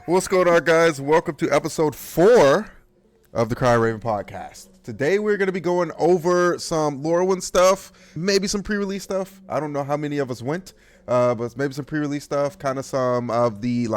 What's going on, guys? Welcome to episode 4 of the Cry Raven podcast. Today we're going to be going over some Lorwyn stuff, maybe some pre-release stuff. I don't know how many of us went, but maybe some pre-release stuff, kind of some of the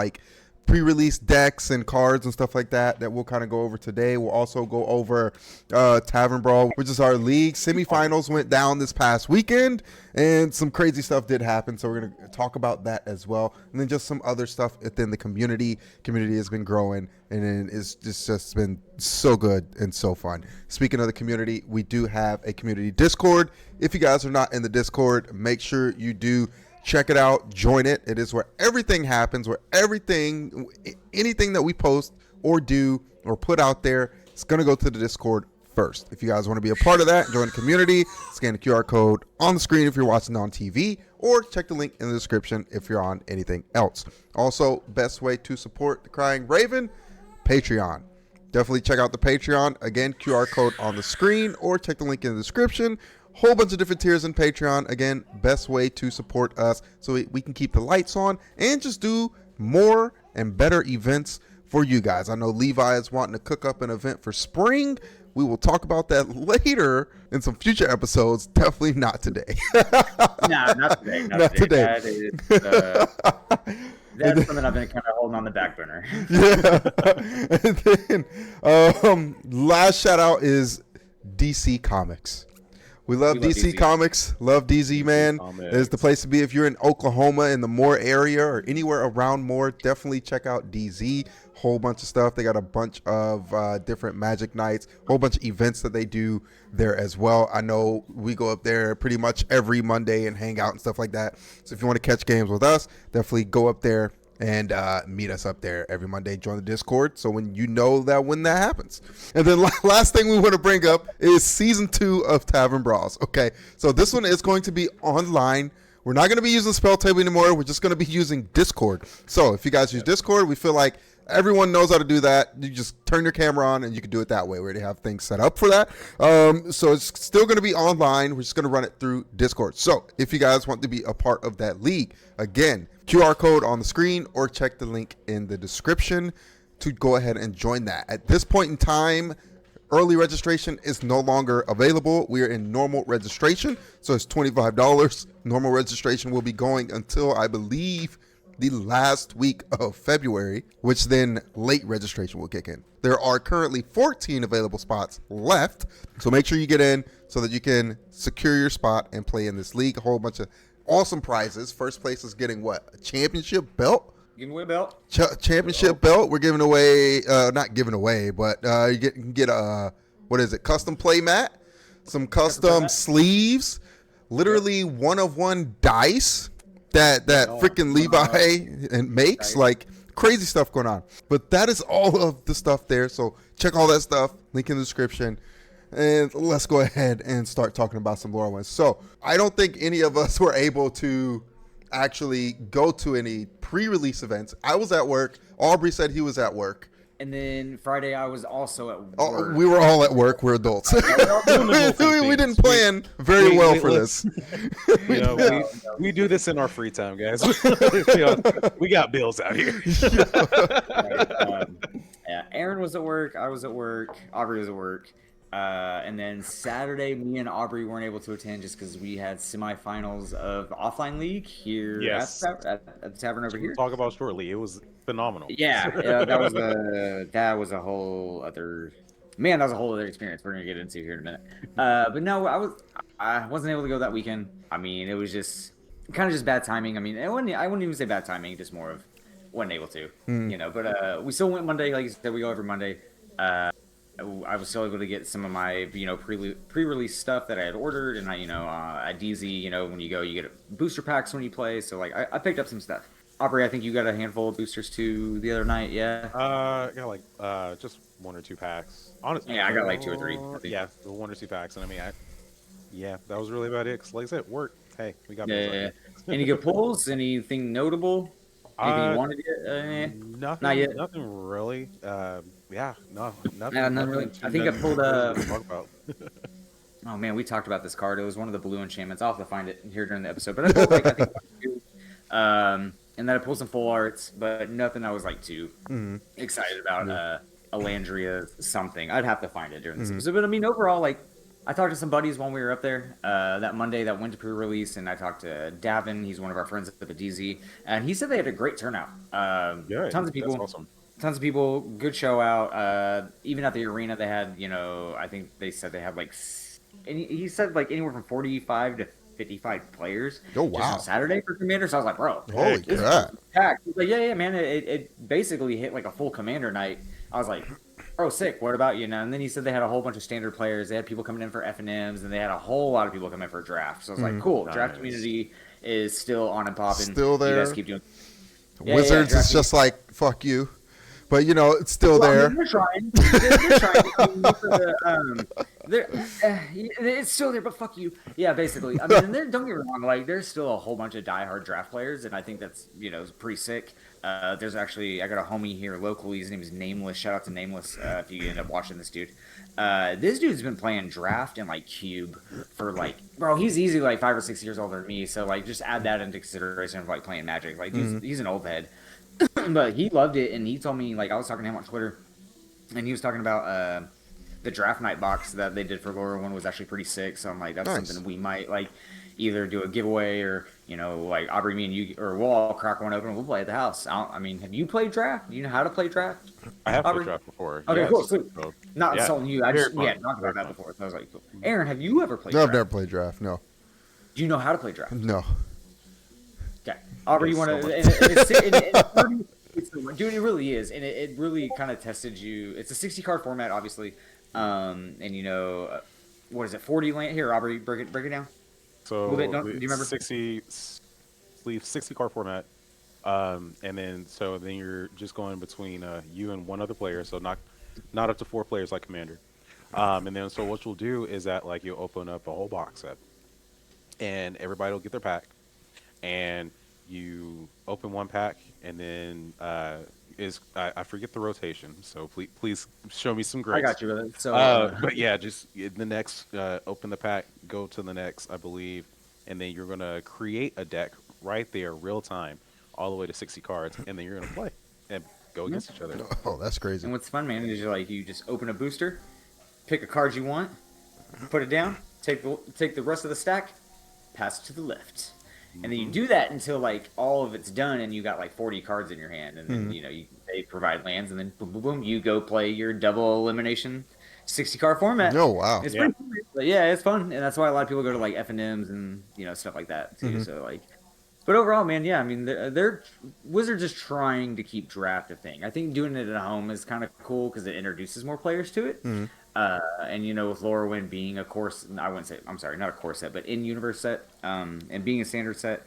pre-release decks and cards and stuff like that we'll kind of go over today. We'll also go over Tavern Brawl, which is our league. Semifinals went down this past weekend, and some crazy stuff did happen, so we're going to talk about that as well. And then just some other stuff within the community. Community has been growing, and it's just been so good and so fun. Speaking of the community, we do have a community Discord. If you guys are not in the Discord, make sure you do check it out, join it. It is where everything happens, where anything that we post or do or put out there, it's going to go to the Discord first. If you guys want to be a part of that, join the community, scan the QR code on the screen if you're watching on TV, or check the link in the description if you're on anything else. Also, best way to support the Crying Raven, Patreon. Definitely check out the Patreon. Again, QR code on the screen, or check the link in the description. Whole bunch of different tiers in Patreon. Again, best way to support us so we can keep the lights on and just do more and better events for you guys. I know Levi is wanting to cook up an event for spring. We will talk about that later in some future episodes. Definitely not today. No, not today. Not today. That's something I've been kind of holding on the back burner. Yeah. And then last shout out is DC Comics. We love DC Comics. Love DZ, man. It's the place to be if you're in Oklahoma, in the Moore area, or anywhere around Moore. Definitely check out DZ. Whole bunch of stuff. They got a bunch of different Magic nights. Whole bunch of events that they do there as well. I know we go up there pretty much every Monday and hang out and stuff like that. So if you want to catch games with us, definitely go up there and meet us up there every Monday. Join the Discord so when that happens. And then last thing we want to bring up is season 2 of Tavern Brawls. Okay, so this one is going to be online. We're not going to be using Spell Table anymore. We're just going to be using Discord. So if you guys use Discord, we feel like everyone knows how to do that. You just turn your camera on and you can do it that way. We already have things set up for that. So it's still going to be online. We're just going to run it through Discord. So if you guys want to be a part of that league, again, QR code on the screen or check the link in the description to go ahead and join that. At this point in time, early registration is no longer available. We are in normal registration, so it's $25. Normal registration will be going until, I believe, the last week of February, which then late registration will kick in. There are currently 14 available spots left, so make sure you get in so that you can secure your spot and play in this league. A whole bunch of awesome prizes. First place is getting what? A championship belt? Giving away a belt. Championship belt. We're giving away, not giving away, but you get a, what is it? Custom play mat, some custom sleeves, literally one-of-one dice that freaking Levi and makes. Like crazy stuff going on. But that is all of the stuff there. So check all that stuff. Link in the description. And let's go ahead and start talking about some Lorwyn. So I don't think any of us were able to actually go to any pre-release events. I was at work. Aubrey said he was at work. And then Friday I was also at work. Oh, we were all at work. We're adults. we didn't plan very well for this. We do this in our free time, guys. We got bills out here. Right, yeah, Aaron was at work. I was at work. Aubrey was at work. And then Saturday, me and Aubrey weren't able to attend just because we had semifinals of offline league here at the tavern over here. We'll talk about shortly. It was phenomenal. Yeah, that was a whole other experience we're gonna get into here in a minute. But no, I wasn't able to go that weekend. I mean, it was just kind of just bad timing. I mean, I wouldn't even say bad timing, just more of wasn't able to, But we still went Monday, like you said, we go every Monday. I was still able to get some of my, pre-release stuff that I had ordered, and at DZ, when you go, you get booster packs when you play. So I picked up some stuff. Aubrey, I think you got a handful of boosters too the other night, yeah? I got just 1 or 2 packs. Honestly, yeah, I got 2 or 3. Yeah, 1 or 2 packs, and I mean, that was really about it. 'Cause like I said, work. Hey, we got. Yeah. Any good pulls? Anything notable? Anything you wanted to get? Nothing. Not yet. Nothing really. Nothing. Yeah, nothing really. I think I pulled talk about. Oh man, we talked about this card. It was one of the blue enchantments. I'll have to find it here during the episode. But I pulled I think and then I pulled some full arts, but nothing I was like too excited about. Elandria something. I'd have to find it during this episode. But I mean, overall, like, I talked to some buddies when we were up there that Monday that went to pre-release, and I talked to Davin. He's one of our friends at the DZ, and he said they had a great turnout. Tons of people. That's awesome. Tons of people. Good show out. Even at the arena, they had, I think they said they had like, and he said like anywhere from 45 to 55 players. Oh, wow. Just on Saturday for Commander. So I was like, bro, holy crap. He's like, yeah, man. It basically hit like a full Commander night. I was like, bro, sick. What about you? And then he said they had a whole bunch of standard players. They had people coming in for F&Ms, and they had a whole lot of people coming in for draft. So I was like, cool. Nice. Draft community is still on and popping. Still there. You guys keep doing. Wizards is just like, fuck you. But, it's still there. I mean, they're trying. They're trying. It's still there, but fuck you. Yeah, basically. I mean, don't get me wrong. Like, there's still a whole bunch of diehard draft players, and I think that's, pretty sick. There's actually, I got a homie here locally. His name is Nameless. Shout out to Nameless if you end up watching this dude. This dude's been playing draft and, like, Cube for, like, bro, he's easily, like, 5 or 6 years older than me. So, like, just add that into consideration of, like, playing Magic. Like, he's an old head. But he loved it, and he told me, like, I was talking to him on Twitter, and he was talking about the draft night box that they did for Lorwyn was actually pretty sick. So I'm like, that's something we might, like, either do a giveaway or, like, Aubrey, me, and you, or we'll all crack one open and we'll play at the house. I mean, have you played draft? Do you know how to play draft? I have Aubrey? played draft before. Okay, yes. cool. Sweet. So, not insulting you. I just, Very fun. talked about Very that fun. before. So I was like, cool. Aaron, have you ever played No, draft? I've never played draft. No. Do you know how to play draft? No. Okay. Aubrey, you Yes, want so to... Dude, it really is, and it really kind of tested you. It's a 60 card format, obviously, and what is it? 40 land here, Aubrey. Break it down. So Do you remember? 60 card format, and then you're just going between you and one other player, so not up to 4 players like Commander. And then so what you'll do is that, like, you'll open up a whole box set, and everybody will get their pack, and you open one pack, and then I forget the rotation, so please show me some grace. I got you with it. So, but yeah, just the next, open the pack, go to the next, I believe, and then you're gonna create a deck right there, real time, all the way to 60 cards, and then you're gonna play and go against each other. Oh, that's crazy. and what's fun, man, is you just open a booster, pick a card you want, put it down, take the rest of the stack, pass it to the left. And then you do that until, like, all of it's done, and you got like 40 cards in your hand, and then they provide lands, and then boom, boom, boom, you go play your double elimination 60 card format. Oh, wow. It's pretty cool. But yeah, it's fun, and that's why a lot of people go to like F&Ms and stuff like that too. So like, but overall, man, yeah, I mean, they're Wizards is trying to keep draft a thing. I think doing it at home is kind of cool because it introduces more players to it. And with Lorwyn being a course, I wouldn't say, I'm sorry, not a core set, but in-universe set, and being a standard set,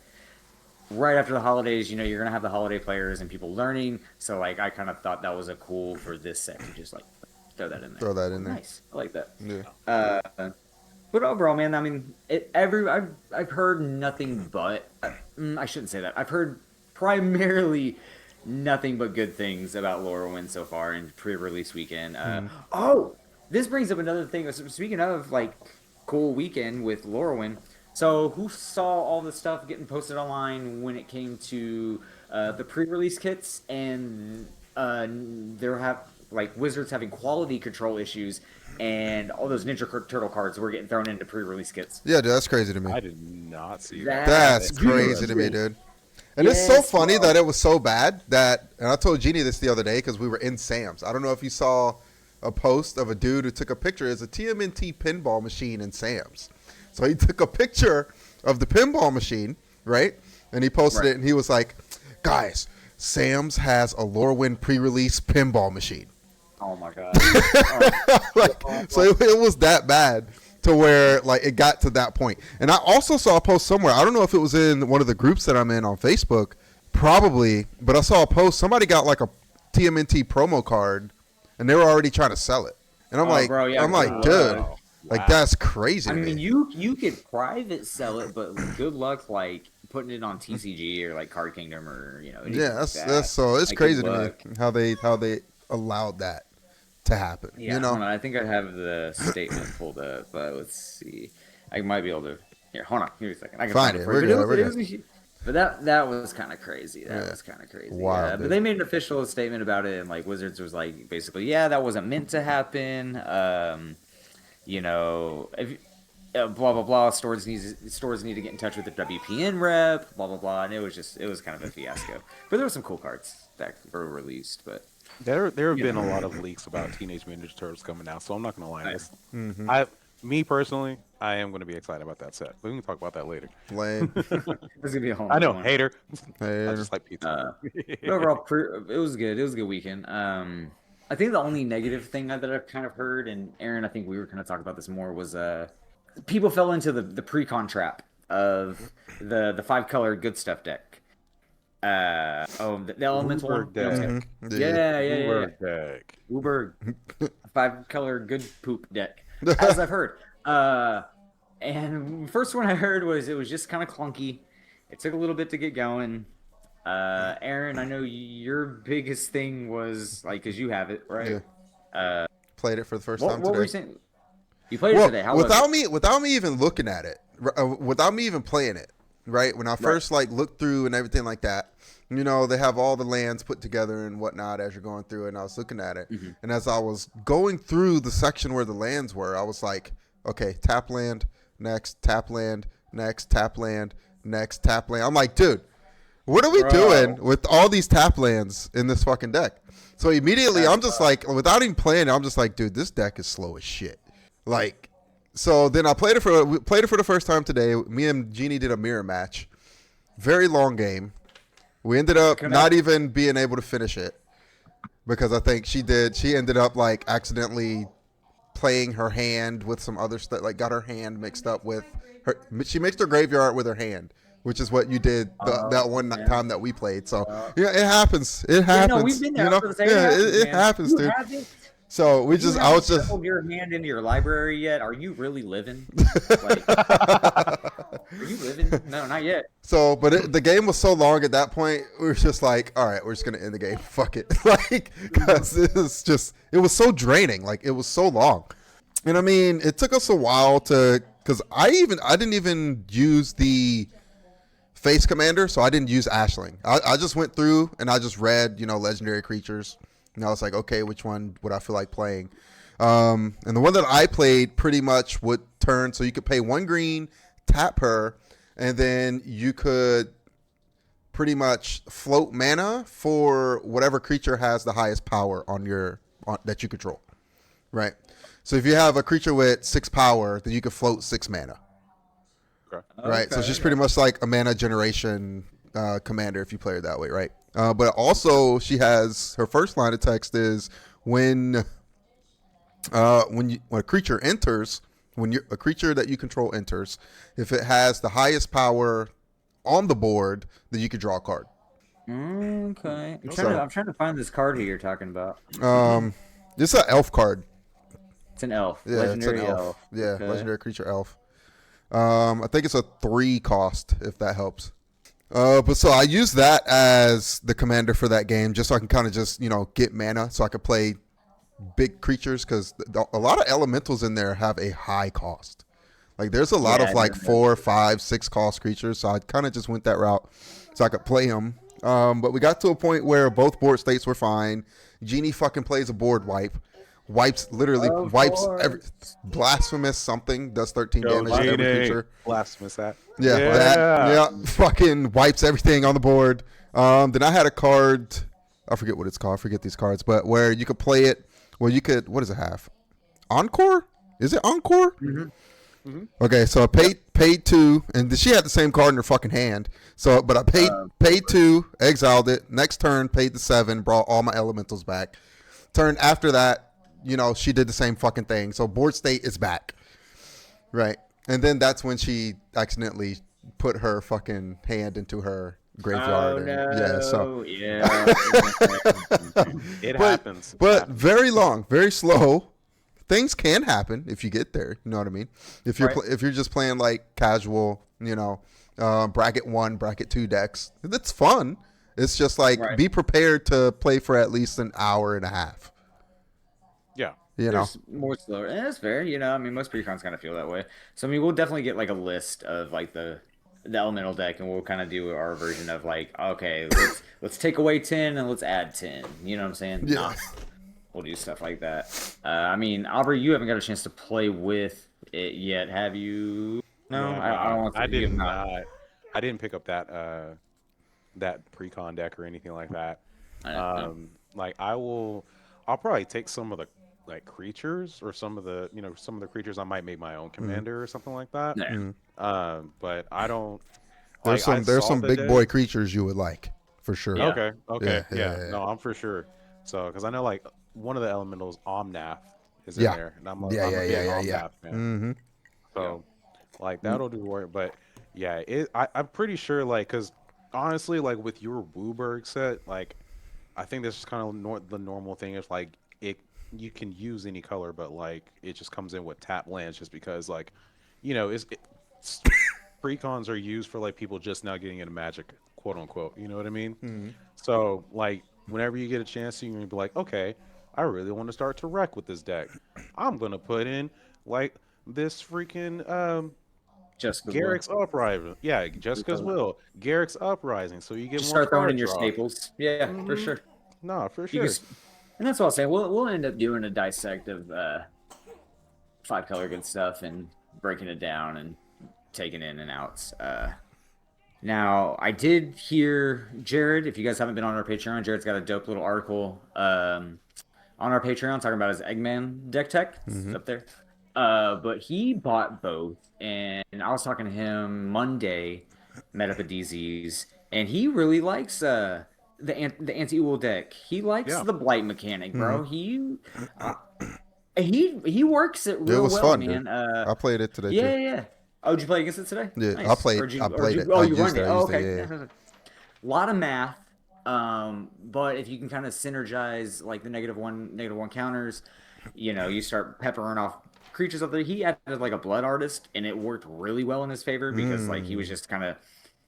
right after the holidays, you're going to have the holiday players and people learning. So, like, I kind of thought that was a cool for this set to just, like, throw that in there. Throw that in there. Nice. I like that. Yeah. But overall, man, I mean, I've heard nothing but, I shouldn't say that. I've heard primarily nothing but good things about Lorwyn so far in pre-release weekend. Oh! This brings up another thing. Speaking of, like, cool weekend with Lorwyn, so who saw all the stuff getting posted online when it came to the pre-release kits and Wizards having quality control issues and all those Ninja Turtle cards were getting thrown into pre-release kits? Yeah, dude, that's crazy to me. I did not see that. That's crazy to me, dude. And it's so funny that it was so bad and I told Jeannie this the other day because we were in Sam's. I don't know if you saw a post of a dude who took a picture. It's a TMNT pinball machine in Sam's. So he took a picture of the pinball machine, right? And he posted it, and he was like, guys, Sam's has a Lorwyn pre-release pinball machine. Oh, my God. So it was that bad to where, like, it got to that point. And I also saw a post somewhere. I don't know if it was in one of the groups that I'm in on Facebook, probably, but I saw a post. Somebody got, like, a TMNT promo card, and they were already trying to sell it. And I'm dude, like, that's crazy. I to mean, me. you could private sell it, but good luck, like, putting it on TCG or, like, Card Kingdom or, Yeah, that's so it's crazy to me how they allowed that to happen. Yeah, hold on, I think I have the statement pulled up, but let's see. I might be able to. Here, hold on. Give me a second. I can find it for you. But that was kind of crazy. That was kind of crazy. Wild, but they made an official statement about it, and like Wizards was like basically, yeah, that wasn't meant to happen. If blah blah blah, stores need to get in touch with the WPN rep, blah blah blah, and it was kind of a fiasco. But there were some cool cards that were released, but There have been a lot of leaks about Teenage Mutant Ninja Turtles coming out, so I'm not gonna lie. Me personally, I am gonna be excited about that set. But we can talk about that later. Lame. it's gonna be a home. I know, one. hater. Hater. I just like pizza. But overall, it was good. It was a good weekend. I think the only negative thing that I've kind of heard, and Aaron, I think we were kind of talking about this more, was people fell into the pre-con trap of the 5-color good stuff deck. The elemental one. Deck. Yeah. Uber deck. Uber 5-color good poop deck, as I've heard. And first one I heard was it was just kind of clunky. It took a little bit to get going. Aaron, I know your biggest thing was like, because you have it, right? Yeah. Played it for the first time today. What were you saying? You played it today. How without was it? without me even looking at it, without me even playing it, right? When I first like looked through and everything like that, they have all the lands put together and whatnot as you're going through it, and I was looking at it, and as I was going through the section where the lands were, I was like, okay, tap land, next, tap land, next, tap land, next, tap land. I'm like, dude, what are we doing with all these tap lands in this fucking deck? So immediately I'm just like, without even playing it, I'm just like, dude, this deck is slow as shit. Like, so then we played it for the first time today. Me and Jeannie did a mirror match. Very long game. We ended up not even being able to finish it because I think she ended up like accidentally playing her hand with some other stuff, like got her hand mixed up with her. She mixed her graveyard with her hand, which is what you did that one time that we played. So yeah, it happens. It happens. No, we've been there. It happens, dude. So I was just hold your hand into your library yet? Are you really living? Like, are you living? No, not yet. So, but the game was so long at that point, we were just like, all right, we're just gonna end the game. Fuck it, like, because it was so draining. Like, it was so long, and I mean, it took us a while because I didn't even use the face commander, so I didn't use Ashling. I just went through and I just read, legendary creatures. And I was like, okay, which one would I feel like playing? And the one that I played pretty much would turn, so you could pay 1 green, tap her, and then you could pretty much float mana for whatever creature has the highest power that you control, right? So if you have a creature with 6 power, then you could float 6 mana, right? So she's pretty much like a mana generation commander if you play her that way, right? But also she has her first line of text is when a creature enters, a creature that you control enters, if it has the highest power on the board, then you can draw a card. Okay. I'm trying to find this card here you're talking about. It's an elf card. It's an elf. Yeah, Legendary it's an elf. Yeah, okay. Legendary creature elf. I think it's a 3 cost, if that helps. But so I use that as the commander for that game, just so I can kind of just, get mana, so I could play big creatures, because a lot of elementals in there have a high cost. Like, there's a lot of like 4, 5, 6 cost creatures, so I kind of just went that route so I could play them. But we got to a point where both board states were fine. Jeannie fucking plays a board wipe. Wipes every blasphemous something, does 13 damage to every creature. Blasphemous that. Yeah, fucking wipes everything on the board. Then I had a card, I forget what it's called, I forget these cards, but where you could play it, what does it have? Encore? Is it Encore? Mm-hmm. Okay, so I paid 2, and she had the same card in her fucking hand. So, but I paid 2, exiled it. Next turn, paid the 7, brought all my elementals back. Turn after that, she did the same fucking thing. So board state is back. Right. And then that's when she accidentally put her fucking hand into her graveyard. It happens. But very long, very slow. Things can happen if you get there. You know what I mean? If you're just playing like casual, bracket 1, bracket 2 decks, it's fun. It's just like be prepared to play for at least an hour and a half. Yeah. More slower. And that's fair. Most pre-cons kind of feel that way. So, we'll definitely get like a list of like the the elemental deck, and we'll kind of do our version of like, okay, let's take away 10 and let's add 10. You know what I'm saying? Yeah. Nah, we'll do stuff like that. I mean, Aubrey, you haven't got a chance to play with it yet, have you? No, Yeah, I don't want to. I You did have not. I didn't pick up that pre-con deck or anything like that. No. Like I'll probably take some of the like creatures or some of the creatures I might make my own commander or something like that. Yeah. But I don't. There's Like, I there's saw some the big deck. boy creatures you would like for sure. Yeah. Okay. Yeah. No, I'm for sure. So, because I know like one of the elementals, Omnath, is in Yeah. there, and I'm a Yeah. big Yeah. Omnath fan. Mm-hmm. So, like that'll do work. But yeah, I'm pretty sure like because honestly, like with your Wooburg set, like I think this is kind of the normal thing. Is like you can use any color, but like it just comes in with tap lands just because like it's precons are used for like people just now getting into Magic, quote unquote. You know what I mean? Mm-hmm. So like whenever you get a chance, you're gonna be like, okay, I really want to start to wreck with this deck. I'm gonna put in like this freaking Just Garrick's Uprising. Yeah, Jessica's Will. Garrick's Uprising. So you get just more start throwing card in your draw. staples. Yeah, for sure. No, for You sure. and that's what I'll say. We'll end up doing a dissect of 5-color good stuff and breaking it down and taking in and outs. Now, I did hear Jared. If you guys haven't been on our Patreon, Jared's got a dope little article on our Patreon talking about his Eggman deck tech. It's up there. But he bought both, and I was talking to him Monday, met up at DZ's, and he really likes the anti-Ul deck. He likes Yeah. the blight mechanic, bro. He works it real It was well, fun, man. dude. I played it today Yeah, too. yeah. Oh, did you play against it today? Yeah, Nice. I played it. Oh, I you used run it. I Oh, used it, okay. yeah. A lot of math. But if you can kind of synergize like the -1 counters, you start peppering off creatures up there. He added like a blood artist, and it worked really well in his favor because like he was just kind of,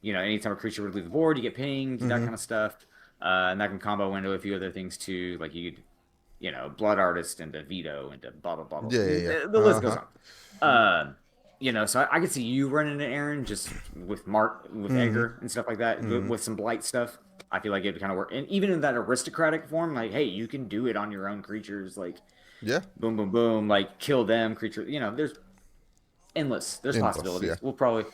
anytime a creature would leave the board, you get pinged, that kind of stuff. And that can combo into a few other things too, like you could, blood artist into veto into blah blah blah. Yeah. The list goes on. So I could see you running an Aaron just with Edgar and stuff like that, with some blight stuff. I feel like it'd kind of work, and even in that aristocratic form, like, hey, you can do it on your own creatures, like, Yeah. boom, boom, boom, like kill them creatures. There's there's possibilities. Yeah. We'll probably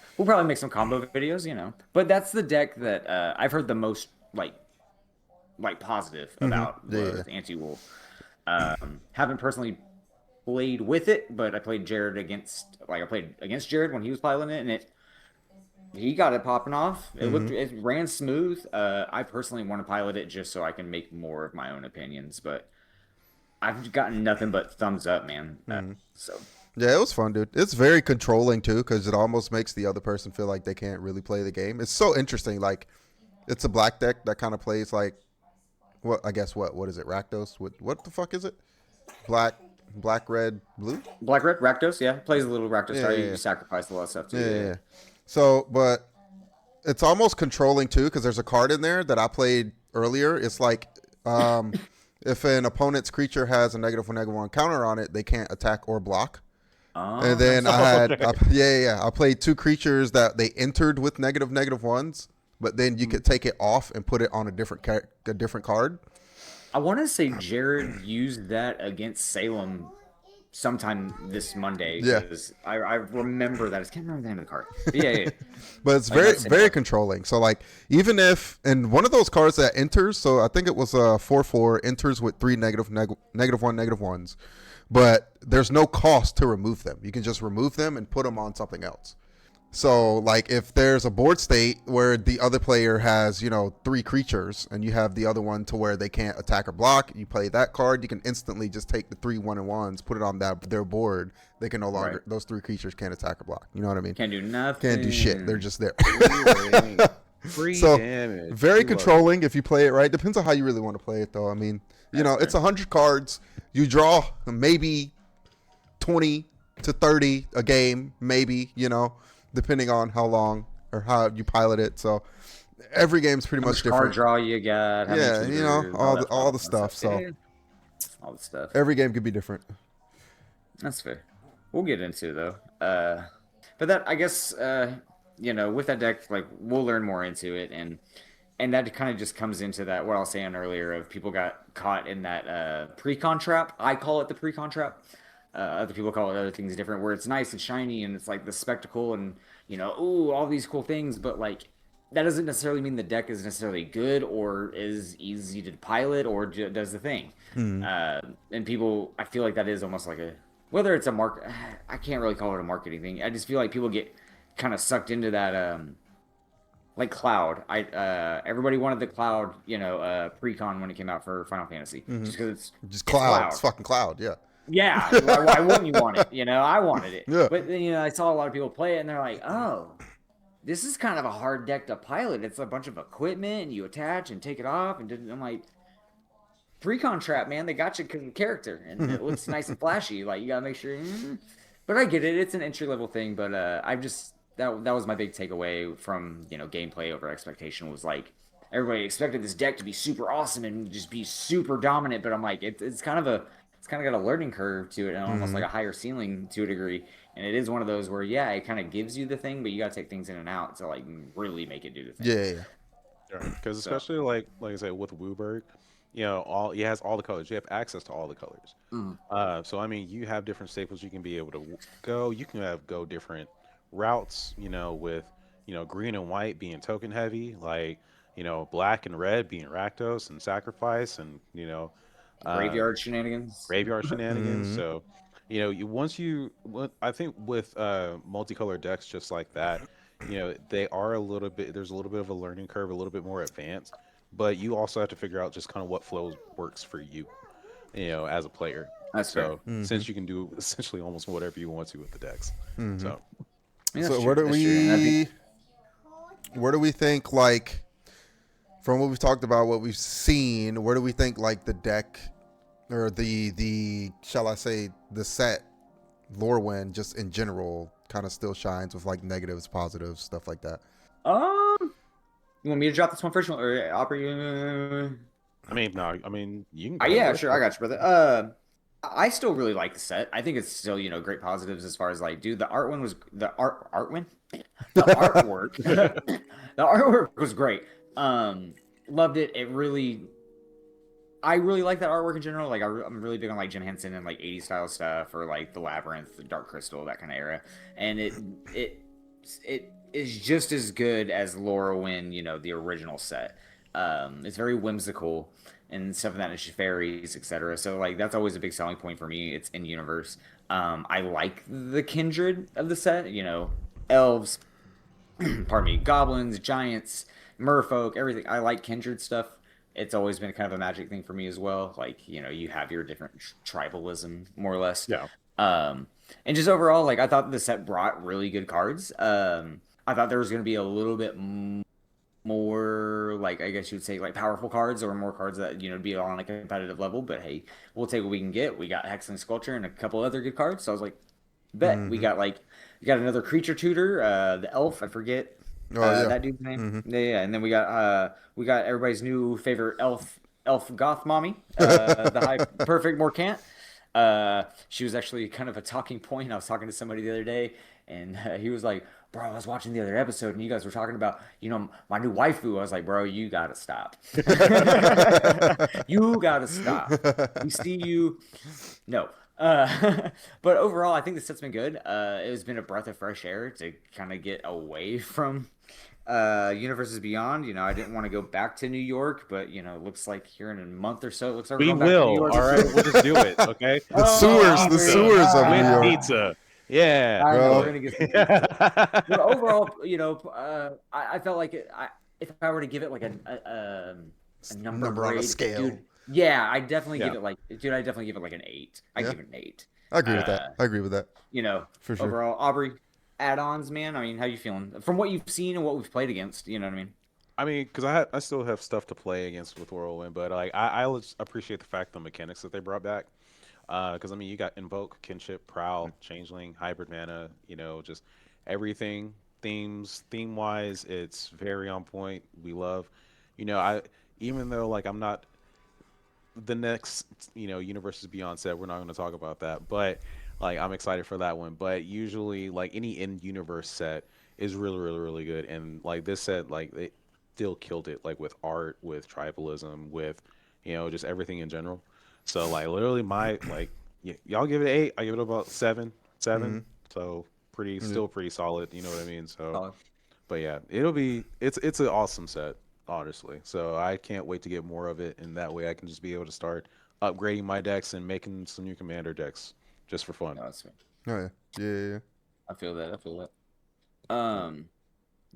make some combo videos, But that's the deck that I've heard the most like positive about was Anti-Wolf. Haven't personally played with it, but I played against Jared when he was piloting it, and he got it popping off. It ran smooth. I personally want to pilot it just so I can make more of my own opinions, but I've gotten nothing but thumbs up, man. So Yeah, it was fun, dude. It's very controlling too, because it almost makes the other person feel like they can't really play the game. It's so interesting. Like, it's a black deck that kind of plays like, what is it? Rakdos? What the fuck is it? Black, red, blue. Black red Rakdos, yeah, plays a little Rakdos. Yeah, You sacrifice a lot of stuff too. Yeah. So, but it's almost controlling too, because there's a card in there that I played earlier. It's like, if an opponent's creature has a -1/-1 counter on it, they can't attack or block. And then I played 2 creatures that they entered with -1s, but then you could take it off and put it on a different card. I want to say Jared used that against Salem sometime this Monday. Yeah. I remember that. I can't remember the name of the card. But yeah. But it's very controlling. So like, even if, and one of those cards that enters, so I think it was a 4/4, enters with 3 -1/-1s, but there's no cost to remove them. You can just remove them and put them on something else. So like, if there's a board state where the other player has 3 creatures and you have the other one to where they can't attack or block, you play that card, you can instantly just take the 3 1/1s, put it on their board. They can no longer, those 3 creatures can't attack or block. You know what I mean? Can't do nothing. Can't do shit. They're just there. Free So damage. very controlling if you play it right. Depends on how you really want to play it, though. I mean, it's 100 cards. You draw maybe 20 to 30 a game, maybe, depending on how long or how you pilot it. So every game's pretty much different. Card draw you got. All the stuff. So all the stuff. every game could be different. That's fair. We'll get into it, though. But that, I guess, with that deck, like we'll learn more into it, and that kind of just comes into that what I was saying earlier of people got caught in that pre-con trap. I call it the pre-con trap. Other people call it other things different, where it's nice and shiny and it's like the spectacle and ooh, all these cool things, but like that doesn't necessarily mean the deck is necessarily good or is easy to pilot or does the thing. And people, I feel like that is almost like whether it's a market, I can't really call it a marketing thing. I just feel like people get kind of sucked into that, like Cloud. Everybody wanted the Cloud, pre-con when it came out for Final Fantasy, just because Just Cloud. It's fucking Cloud. Yeah. Yeah, why wouldn't you want it? I wanted it. Yeah. But then, I saw a lot of people play it, and they're like, oh, this is kind of a hard deck to pilot. It's a bunch of equipment, and you attach and take it off. And I'm like, pre-con trap, man. They got you character, and it looks nice and flashy. Like, you got to make sure. But I get it. It's an entry-level thing, but I've just... That was my big takeaway from, gameplay over expectation was like, everybody expected this deck to be super awesome and just be super dominant, but I'm like, it's kind of got a learning curve to it and almost like a higher ceiling to a degree. And it is one of those where, yeah, it kind of gives you the thing, but you got to take things in and out to like really make it do the thing. Yeah. Because especially like I said with Wooburg, he has all the colors. You have access to all the colors. So I mean, you have different staples you can be able to go. You can go different routes. With green and white being token heavy, like black and red being Rakdos and Sacrifice, and Graveyard shenanigans. So, I think with multicolored decks just like that, they are there's a little bit of a learning curve, a little bit more advanced, but you also have to figure out just kind of what flow works for you, as a player. That's so fair. Since you can do essentially almost whatever you want to with the decks. So, yeah, so where do we think, like, from what we've talked about, what we've seen, where do we think like the deck or the shall I say the set Lorwyn just in general kind of still shines with like negatives, positives, stuff like that? You want me to drop this one first, or Aubrey? I mean, no. I mean, you can. Yeah, sure. I got you, brother. I still really like the set. I think it's still, great positives as far as like, dude, the artwork, the artwork was great. Loved it. I really like that artwork in general. Like, I'm really big on like Jim Henson and like 80s style stuff, or like the Labyrinth, the Dark Crystal, that kind of era. And it is just as good as Lorwyn, the original set. It's very whimsical and stuff like that, and fairies, etc. So like that's always a big selling point for me. It's in universe. I like the kindred of the set. Elves, pardon me, goblins, giants, merfolk, everything. I like kindred stuff. It's always been kind of a magic thing for me as well. Like you have your different tribalism, more or less. Yeah. And just overall, like I thought the set brought really good cards. I thought there was going to be a little bit more, like, I guess you would say, like powerful cards or more cards that be on a competitive level, but hey, we'll take what we can get. We got Hexen Sculpture and a couple other good cards, so I was like, bet. We got another creature tutor, the elf, I forget that dude's name. Yeah, and then we got everybody's new favorite elf goth mommy, the high perfect Morcant. She was actually kind of a talking point. I was talking to somebody the other day, and he was like, bro, I was watching the other episode and you guys were talking about, my new waifu. I was like, bro, you gotta stop. You gotta stop. We see you. No. But overall, I think the set's been good. It has been a breath of fresh air to kind of get away from Universes Beyond. I didn't want to go back to New York, but it looks like here in a month or so, it looks like we we're going back to New York. All right, we'll just do it. Okay. The sewers of New York. Pizza. Yeah, I know, we're gonna get some pizza. But overall, I felt like if I were to give it like a number on a grade, scale, dude, yeah, I definitely give it like, an 8. I give it an 8. I agree with that. I agree with that. For sure. Overall, Aubrey, add-ons, man. I mean, how you feeling from what you've seen and what we've played against? You know what I mean? I mean, because I still have stuff to play against with Whirlwind, but like I appreciate the fact the mechanics that they brought back. Because I mean, you got Invoke, Kinship, Prowl, Changeling, Hybrid Mana. Just everything theme-wise, it's very on point. We love. Even though like I'm not the next Universes Beyond set, we're not going to talk about that, but like I'm excited for that one. But usually, like any in-universe set, is really, really, really good. And like this set, like they still killed it, like with art, with tribalism, with just everything in general. So like literally my like y'all give it 8, I give it about 7, 7. Mm-hmm. So pretty, Yeah. still pretty solid. You know what I mean? So, Solid. but yeah, it's an awesome set, honestly. So I can't wait to get more of it, and that way I can just be able to start upgrading my decks and making some new commander decks just for fun. No, that's fair. Oh yeah. Yeah. I feel that. I feel that.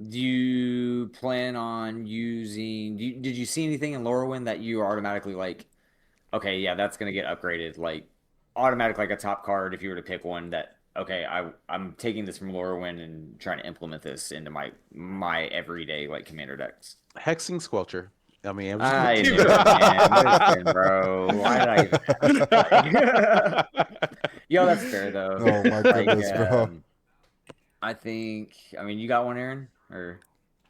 Do you plan on using? Did you see anything in Lorwyn that you are automatically like, okay, yeah, that's gonna get upgraded, like automatic, like a top card if you were to pick one that, okay, I'm taking this from Lorwyn and trying to implement this into my everyday like commander decks. Hexing Squelcher. I mean, I'm just I knew it, man. Listen, bro. Why did I even ask? Yo, that's fair though. Oh my Like, goodness, bro. I think, I mean, you got one, Aaron, or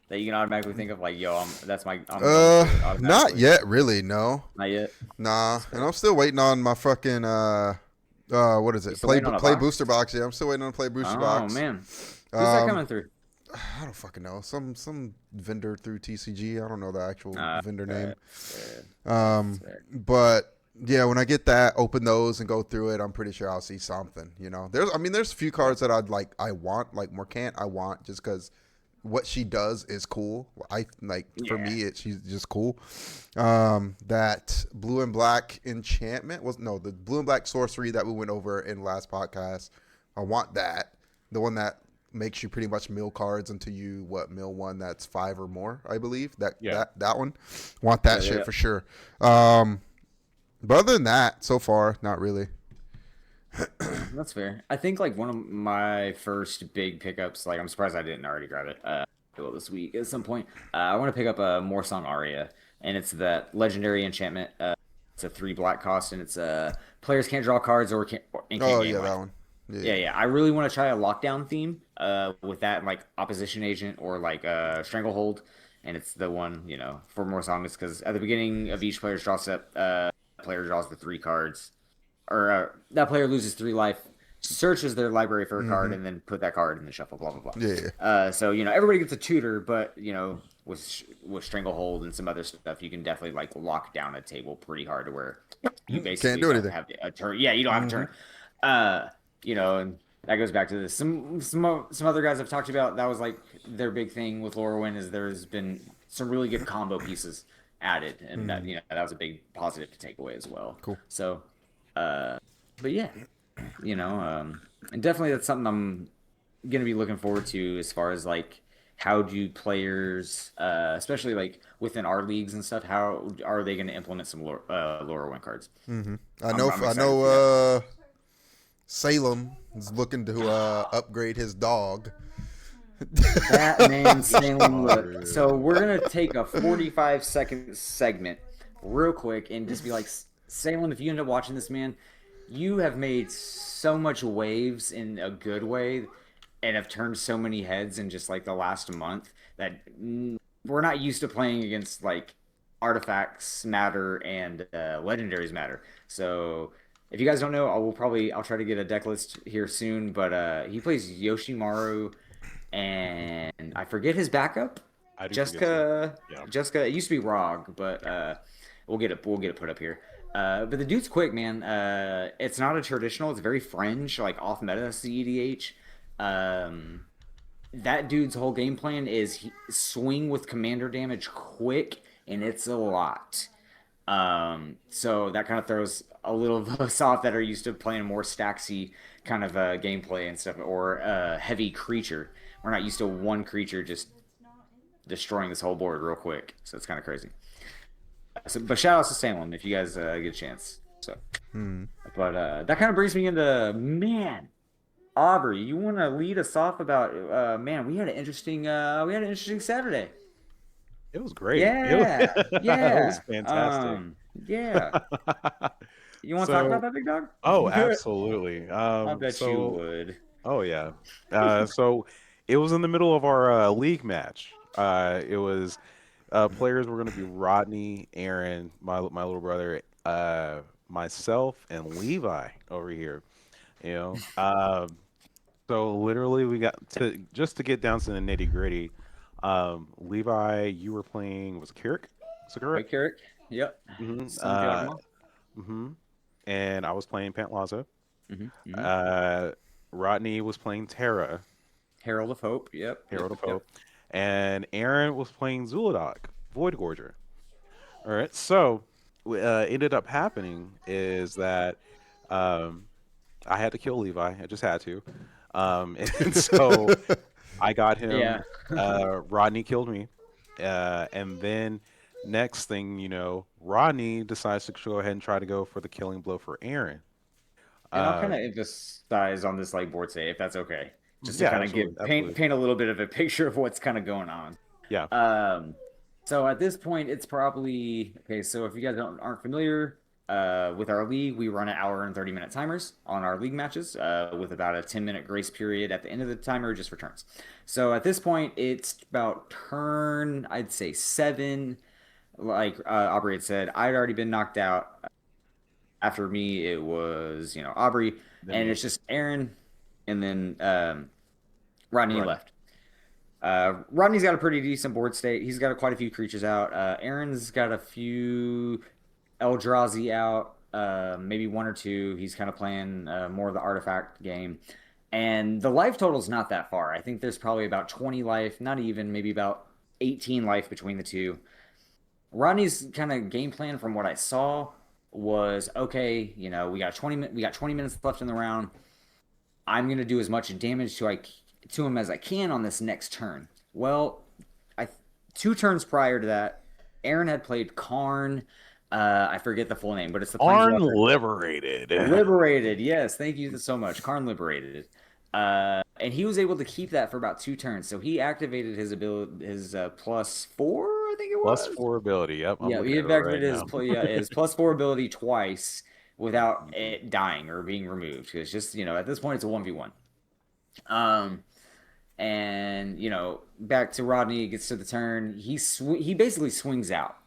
that you can automatically think of, like, yo, that's my, I'm going to it Not automatically. yet, really. No, Not yet. nah. And I'm still waiting on my fucking what is You it? still waiting on a Play box? booster box. Yeah, I'm still waiting on a play booster Oh box. man, who's that Um, coming through? I don't fucking know. Some vendor through TCG. I don't know the actual vendor name. Fair. But yeah, when I get that, open those and go through it, I'm pretty sure I'll see something. There's a few cards that I want, like Morcant, I want just because what she does is cool. I like for Yeah. me, she's just cool. That blue and black enchantment the blue and black sorcery that we went over in last podcast. I want that. The one that makes you pretty much mill cards until you mill one that's 5 or more, I believe. That one. Want that shit for sure. But other than that, so far, not really. That's fair. I think like one of my first big pickups, like I'm surprised I didn't already grab it. This week at some point. I want to pick up a Morsong Aria, and it's that legendary enchantment. It's a 3 black cost, and it's players can't draw cards or can't gain life. That one. Yeah. I really want to try a lockdown theme with that, like opposition agent or like stranglehold, and it's the one for more songs because at the beginning of each player's draw step, player draws the 3 cards, or that player loses 3 life, searches their library for a card, and then put that card in the shuffle. Blah blah blah. Yeah. So everybody gets a tutor, but with stranglehold and some other stuff, you can definitely like lock down a table pretty hard to where you basically Can't do anything. have a turn. Yeah, you don't have a turn. And that goes back to this. Some other guys I've talked about, that was like their big thing with Lorwyn is there's been some really good combo pieces added, and that that was a big positive to take away as well. Cool. So, but yeah, and definitely that's something I'm gonna be looking forward to as far as like how do players, especially like within our leagues and stuff, how are they going to implement some Lorwyn cards? I know. Salem is looking to upgrade his dog. That man Salem. So we're gonna take a 45-second segment real quick and just be like, Salem, if you end up watching this, man, you have made so much waves in a good way and have turned so many heads in just like the last month that we're not used to playing against like artifacts matter and legendaries matter. So if you guys don't know, I'll try to get a deck list here soon. But he plays Yoshimaru, and I forget his backup. Jessica. Jessica. It used to be Rog, but we'll get it put up here. But the dude's quick, man. It's not a traditional. It's very fringe, like off meta CEDH. That dude's whole game plan is swing with commander damage quick, and it's a lot. So that kind of throws a little of us off that are used to playing more stacksy kind of gameplay and stuff, or heavy creature. We're not used to one creature just destroying this whole board real quick. So it's kind of crazy. But shout out to Salem if you guys get a chance. So, but that kind of brings me into Aubrey, you want to lead us off about we had an interesting Saturday. It was great. Yeah. It was fantastic. Yeah. You want to talk about that, big dog? Oh, absolutely. I bet you would. Oh yeah. So it was in the middle of our league match. It was players were going to be Rodney, Aaron, my little brother, myself, and Levi over here. So So literally, we got to just to get down to the nitty gritty. Levi, you were playing was it Carrick? Is that correct? Right, Carrick? Yep. Mm-hmm. Son of the Artemis. Mm-hmm. And I was playing Pantlaza. Mm-hmm. Uh, Rodney was playing Terra, Herald of Hope. Yep. Yep. Herald of Yep. Hope, and Aaron was playing Zuladok, Void Gorger. All right. So, ended up happening is that um, I had to kill Levi. I just had to. And so I got Yeah. him. Rodney killed me. And then next thing you know, Rodney decides to go ahead and try to go for the killing blow for Aaron. And I'll kind Uh, of emphasize on this like board state, if that's okay, just to yeah, kind of absolutely, give absolutely. paint a little bit of a picture of what's kind of going on. Yeah. Um, so at this point, it's probably okay. So if you guys aren't familiar with our league, we run an hour and 30-minute timers on our league matches with about a 10-minute grace period at the end of the timer just for turns. So at this point, it's about turn, I'd say 7. Like Aubrey had said, I'd already been knocked out. After me, it was, Aubrey, Then and me. it's just Aaron, and then Rodney Rodney. left. Rodney's got a pretty decent board state. He's got quite a few creatures out. Aaron's got a few Eldrazi out, maybe one or two. He's kind of playing more of the artifact game. And the life total's not that far. I think there's probably about 20 life, not even, maybe about 18 life between the two. Rodney's kind of game plan from what I saw was okay, we got 20 minutes left in the round. I'm going to do as much damage to him as I can on this next turn. Well, I 2 turns prior to that, Aaron had played Karn. I forget the full name, but it's the Arn Planeswalker. liberated. Liberated. Yes, thank you so much. Karn liberated. And he was able to keep that for about 2 turns. So he activated his ability, his +4, I think it was. +4 ability. Yep, I'm Yeah, looking he at it right activated now. his +4 ability twice without it dying or being removed. It's just, at this point, it's a 1v1. Um, and back to Rodney, gets to the turn. He basically swings out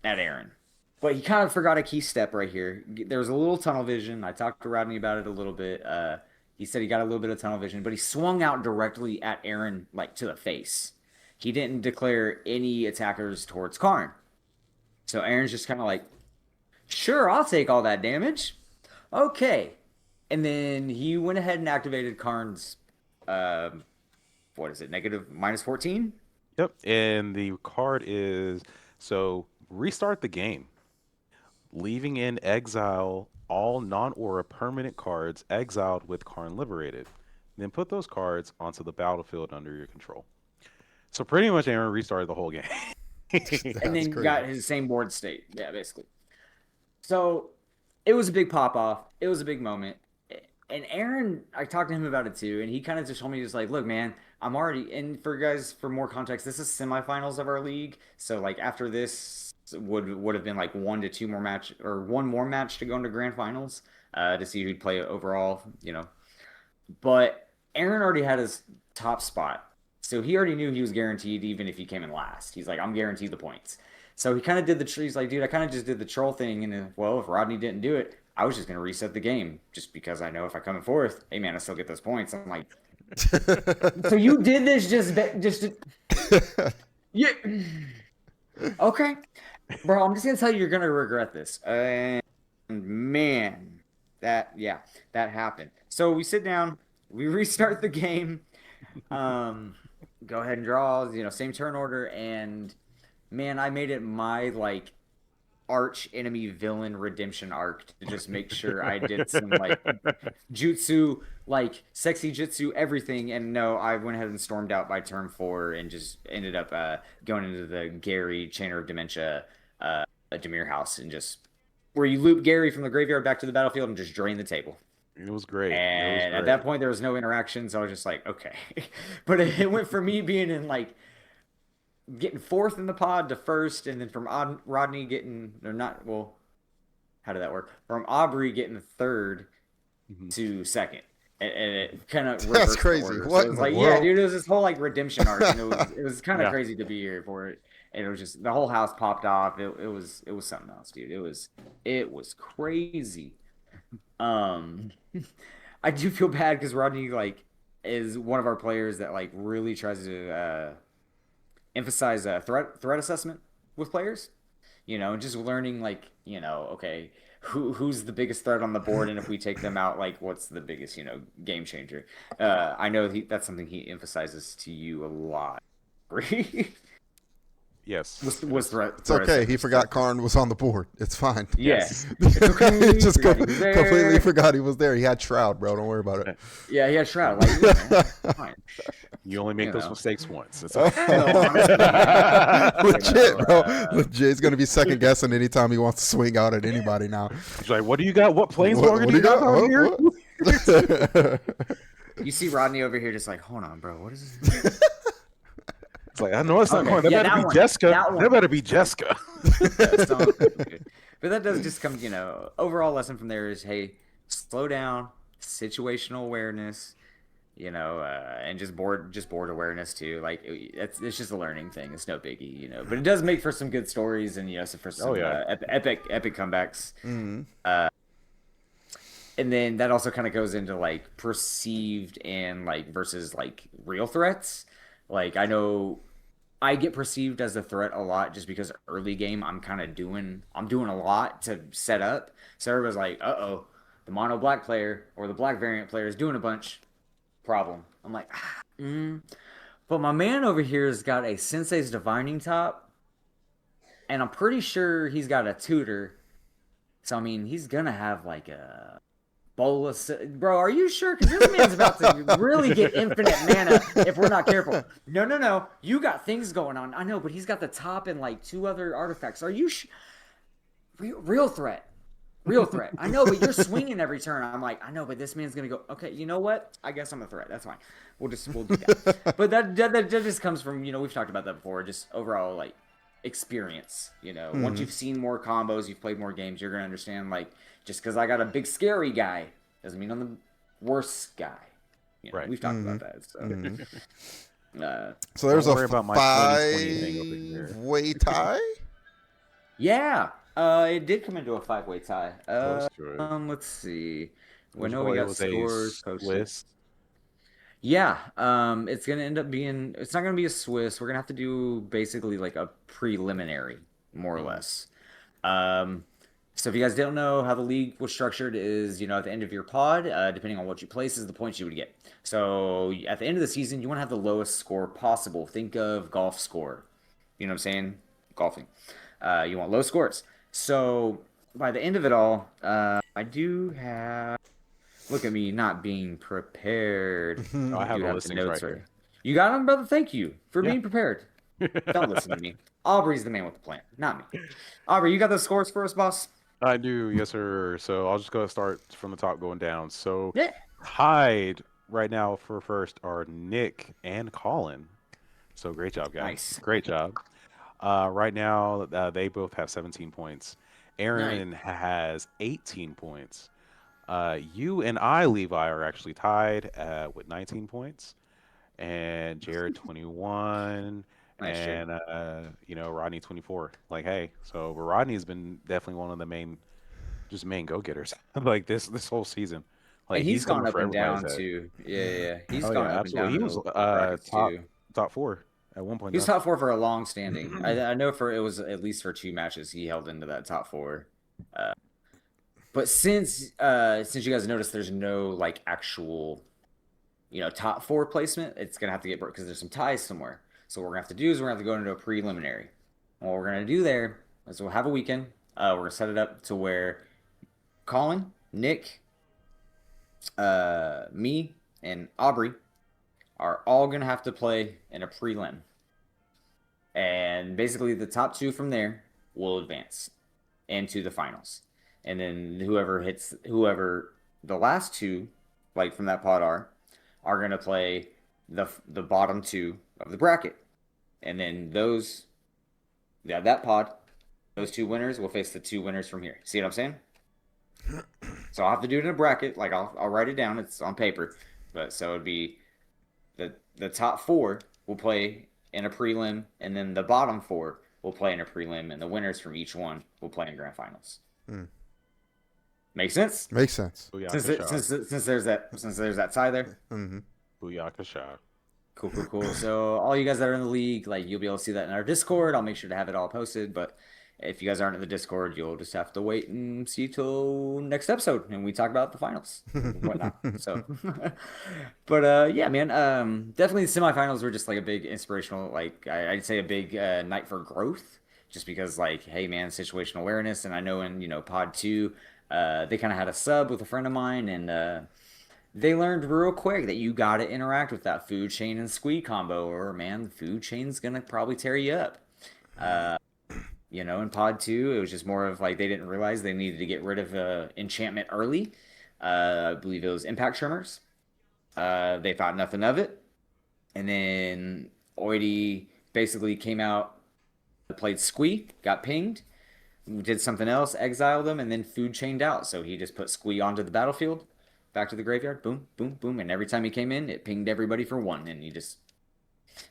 at Aaron, but he kind of forgot a key step right here. There was a little tunnel vision. I talked to Rodney about it a little bit. He said he got a little bit of tunnel vision, but he swung out directly at Aaron, like to the face. He didn't declare any attackers towards Karn. So Aaron's just kind of like, sure, I'll take all that damage. Okay. And then he went ahead and activated Karn's, what is it, negative -14? Yep, and the card is so restart the game, leaving in exile all non-aura permanent cards exiled with Karn liberated. Then put those cards onto the battlefield under your control. So pretty much Aaron restarted the whole game. And then got his same board state. Yeah, basically. So it was a big pop off. It was a big moment. And Aaron, I talked to him about it too, and he kind of just told me, just like, look, man, I'm already in for guys for more context. This is semifinals of our league, so like after this would have been like 1 to 2 more match or one more match to go into grand finals to see who'd play overall. But Aaron already had his top spot, so he already knew he was guaranteed even if he came in last. He's like, I'm guaranteed the points. So he kind of did he's like, dude, I kind of just did the troll thing, and well, if Rodney didn't do it, I was just gonna reset the game just because I know if I come in fourth, hey man, I still get those points. I'm like, so you did this just to, yeah, okay, bro. I'm just gonna tell you, you're gonna regret this. And man, that happened. So we sit down, we restart the game, go ahead and draw, same turn order, and man, I made it my like arch enemy villain redemption arc to just make sure I did some like jutsu, like sexy jutsu, everything. And no, I went ahead and stormed out by turn 4 and just ended up going into the Gary Chainer of Dementia Demir house, and just where you loop Gary from the graveyard back to the battlefield and just drain the table. It was great. And at that point, there was no interaction, so I was just like, okay. But it went from me being in like getting fourth in the pod to first, and then from Rodney getting, or not, well, how did that work? From Aubrey getting third to second. And it kind of That's crazy. What so it was like, world? yeah, dude, it was this whole like redemption arc, and it was kind of crazy to be here for it. And it was just the whole house popped off. It was something else, dude. It was crazy. I do feel bad because Rodney, like, is one of our players that like really tries to emphasize a threat assessment with players. Just learning like, okay, who's the biggest threat on the board, and if we take them out, like what's the biggest, game changer. I know that's something he emphasizes to you a lot. Yes. Was threat. It's okay. He forgot Karn was on the board. It's fine. Yes. He just completely forgot he was there. He had Shroud, bro. Don't worry about it. Yeah, he had Shroud. Like, fine. You only make those mistakes once. It's Legit, bro. Legit. He's gonna be second guessing anytime he wants to swing out at anybody now. He's like, what do you got? What planeswalker do you got out here? You see Rodney over here just like, hold on, bro. What is this? It's like, I know it's not going. That better be Jessica. That better be Jessica. But that does just come, overall lesson from there is, hey, slow down, situational awareness, and just board awareness too. Like it's just a learning thing. It's no biggie, But it does make for some good stories and for some epic comebacks. Mm-hmm. And then that also kind of goes into like perceived and like versus like real threats. Like I know I get perceived as a threat a lot just because early game I'm doing a lot to set up. So everybody's like, uh-oh, the mono black player or the black variant player is doing a bunch. Problem. I'm like, But my man over here has got a Sensei's Divining Top, and I'm pretty sure he's got a tutor. So I mean, he's gonna have like a bolus. Bro, are you sure? Because this man's about to really get infinite mana if we're not careful. No. You got things going on. I know, but he's got the top and like 2 other artifacts. Are you real threat? Real threat. I know, but you're swinging every turn. I'm like, I know, but this man's going to go, okay, you know what? I guess I'm a threat. That's fine. We'll do that. But that just comes from, we've talked about that before, just overall, like, experience. Once you've seen more combos, you've played more games, you're going to understand, like, just because I got a big scary guy doesn't mean I'm the worst guy. Right. We've talked about that. So, so there's a about my 5-way tie? Yeah. It did come into a 5-way tie. Let's see. We know we got scores posted. Yeah. It's gonna end up being. It's not gonna be a Swiss. We're gonna have to do basically like a preliminary, more or less. So if you guys don't know how the league was structured, is at the end of your pod, depending on what you place, is the points you would get. So at the end of the season, you want to have the lowest score possible. Think of golf score. You know what I'm saying? Golfing. You want low scores. So by the end of it all, I do have. Look at me not being prepared. Oh, I have the listings right here. You got them, brother? Thank you for being prepared. Don't listen to me. Aubrey's the man with the plan, not me. Aubrey, you got the scores for us, boss? I do, yes, sir. So I'll just go start from the top going down. So yeah. Tied right now for first are Nick and Colin. So great job, guys. Nice. Great job. Right now, they both have 17 points. Aaron has 18 points. You and I, Levi, are actually tied with 19 points. And Jared, 21. Nice, and, Rodney, 24. Like, hey, so Rodney has been definitely one of the main go-getters like this whole season. Like, and he's gone up and down too. Yeah. He's gone up and down. He was top 4 at one point. He was top 4 for a long standing. I know it was at least for 2 matches he held into that top 4. But since you guys noticed, there's no like actual, top 4 placement. It's gonna have to get broke because there's some ties somewhere. So what we're gonna have to do is we're gonna have to go into a preliminary. And what we're gonna do there is we'll have a weekend. We're gonna set it up to where Colin, Nick, me, and Aubrey are all gonna have to play in a prelim. And basically the top 2 from there will advance into the finals. And then whoever the last 2, like from that pod are gonna play the bottom 2 of the bracket. And then that pod, those 2 winners will face the 2 winners from here. See what I'm saying? So I'll have to do it in a bracket. Like I'll write it down. It's on paper. But so it'd be the top 4 will play in a prelim, and then the bottom 4 will play in a prelim, and the winners from each one will play in grand finals. Make sense? Makes sense. Oh, yeah, since there's that tie there. Mm-hmm. Booyakasha. Cool. So all you guys that are in the league, like you'll be able to see that in our Discord. I'll make sure to have it all posted. But if you guys aren't in the Discord, you'll just have to wait and see till next episode, and we talk about the finals and whatnot. So, but yeah, man, definitely the semifinals were just like a big inspirational, like I'd say a big night for growth, just because like, hey, man, situational awareness, and I know in Pod 2, they kind of had a sub with a friend of mine, and they learned real quick that you got to interact with that food chain and squee combo, or man, the food chain's gonna probably tear you up. In Pod 2, it was just more of like they didn't realize they needed to get rid of enchantment early. I believe it was impact trimmers. They thought nothing of it, and then Oidy basically came out, played squee, got pinged, did something else, exiled them, and then food chained out. So he just put squee onto the battlefield. Back to the graveyard, boom, boom, boom, and every time he came in, it pinged everybody for 1, and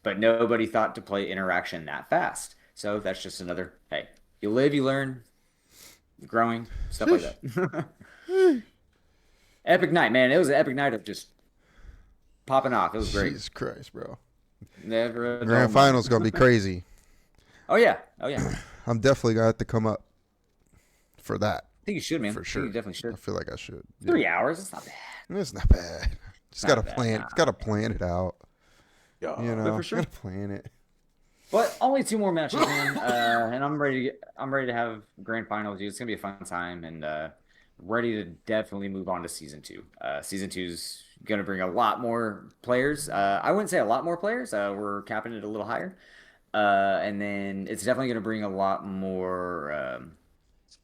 but nobody thought to play interaction that fast. So that's just another, hey, you live, you learn, growing, stuff like that. Epic night, man. It was an epic night of just popping off. It was great. Jesus Christ, bro. Never a Grand final's gonna be crazy. Oh yeah. I'm definitely gonna have to come up for that. I think you should, man. For sure. I think you definitely should. I feel like I should. 3 hours, it's not bad. It's not bad. Just gotta bad, plan. nah. Gotta plan it out. Yeah. But for sure. Gotta plan it. But only 2 more matches, man. And I'm ready to have grand finals, dude. It's gonna be a fun time, and ready to definitely move on to season 2. Season 2's gonna bring a lot more players. I wouldn't say a lot more players. We're capping it a little higher. And then it's definitely gonna bring a lot more.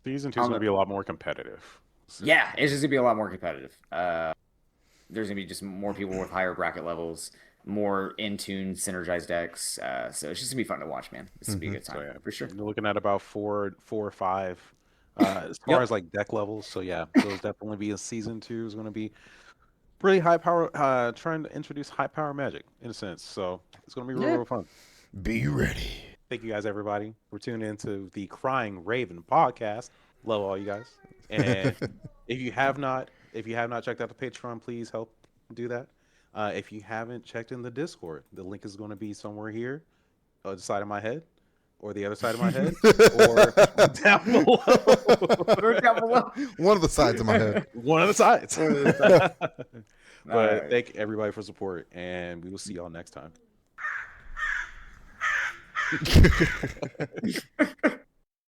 Season 2 is going to be a lot more competitive. Yeah, it's just gonna be a lot more competitive. There's gonna be just more people with higher bracket levels, more in tune, synergized decks. So it's just gonna be fun to watch, man. It's gonna be a good time So, yeah, for sure. You're looking at about four or 5 as far as like deck levels. So yeah, those definitely be in season 2 is going to be really high power. Trying to introduce high power magic in a sense. So it's going to be real fun. Be ready. Thank you guys, everybody, for tuning into the Crying Raven podcast. Love all you guys. And if you have not checked out the Patreon, please help do that. If you haven't checked in the Discord, the link is going to be somewhere here, the side of my head, or the other side of my head, or down below. One of the sides of my head. One of the sides. But thank everybody for support, and we will see y'all next time.